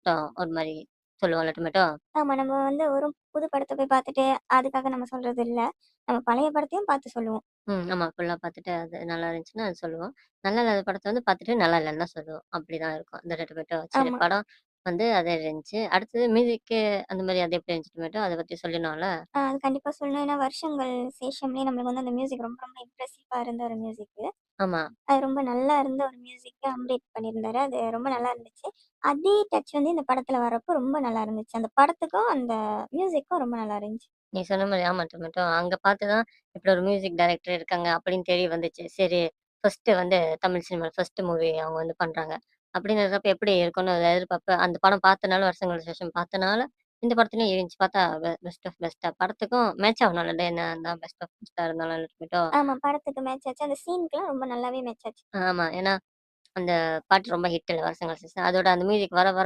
கஷ்டம் ஒரு மாரி சொல்லுவோம்ல டொமேட்டோ. ஆமா. நம்ம வந்து ஒரு புது படத்த போய் பார்த்துட்டு, அதுக்காக நம்ம சொல்றது இல்ல. நம்ம பழைய படத்தையும் பார்த்து சொல்லுவோம். ஆமா. ஃபுல்லா பார்த்துட்டு அது நல்லா இருந்துச்சுன்னா அது சொல்லுவோம். நல்லா இல்லாத படத்த வந்து பார்த்துட்டு நல்லா இல்லன்னு தான் சொல்லுவோம். அப்படிதான் இருக்கும். இந்த டொமேட்டோ. சரி ஆமா. படம் வந்து அது இருந்துச்சு. அடுத்தது மியூசிக்கு அந்த மாரி அது எப்படி இருந்துச்சு டொமேட்டோ? அத பத்தி சொல்லணும்ல? அது கண்டிப்பா சொல்லணும். ஏன்னா வருஷங்கள் சேஷம்லயே நம்மளுக்கு வந்து அந்த மியூசிக் ரொம்ப ரொம்ப இம்ப்ரெசிவா இருந்த ஒரு மியூசிக்கு. ஆமா. அது ரொம்ப நல்லா இருந்த ஒரு மியூசிக்க அம்ரீத் பண்ணியிருந்தாரு. அது ரொம்ப நல்லா இருந்துச்சு. அதே டச் வந்து இந்த படத்துல வரப்போ ரொம்ப நல்லா இருந்துச்சு. அந்த படத்துக்கும், அந்த மியூசிக்கும் ரொம்ப நல்லா இருந்துச்சு. நீ சொன்ன மாரி ஆமா டொமேட்டோ. அங்க பார்த்து தான் இப்படி ஒரு மியூசிக் டைரக்டர் இருக்காங்க அப்படின்னு தெரிய வந்துச்சு. சரி ஃபர்ஸ்ட்டு வந்து தமிழ் சினிமால ஃபர்ஸ்ட்டு மூவி அவங்க வந்து பண்றாங்க. அப்படிங்கிறப்ப எப்படி இருக்கும்னு ஒரு எதிர்பார்ப்பு அந்த படம் பார்த்தனால வருஷங்கள் சேஷம் பார்த்தனால, இந்த படத்துலயும் இருந்துச்சு. பார்த்தா பெஸ்ட் ஆஃப் பெஸ்ட்டா படத்துக்கும் மேட்ச் ஆகணும்ல என்ன தான் பெஸ்ட் ஆஃப் பெஸ்ட்டா இருந்தாலும் டொமேட்டோ. ஆமா. படத்துக்கு மேட்ச் ஆச்சு. அந்த சீனுக்குலாம் ரொம்ப நல்லாவே மேட்ச் ஆச்சு. ஆமா. ஏன்னா அந்த பாட்டு ரொம்ப ஹிட் இல்ல வருஷங்கள் சேஷம். அதோட அந்த மியூசிக் வர வர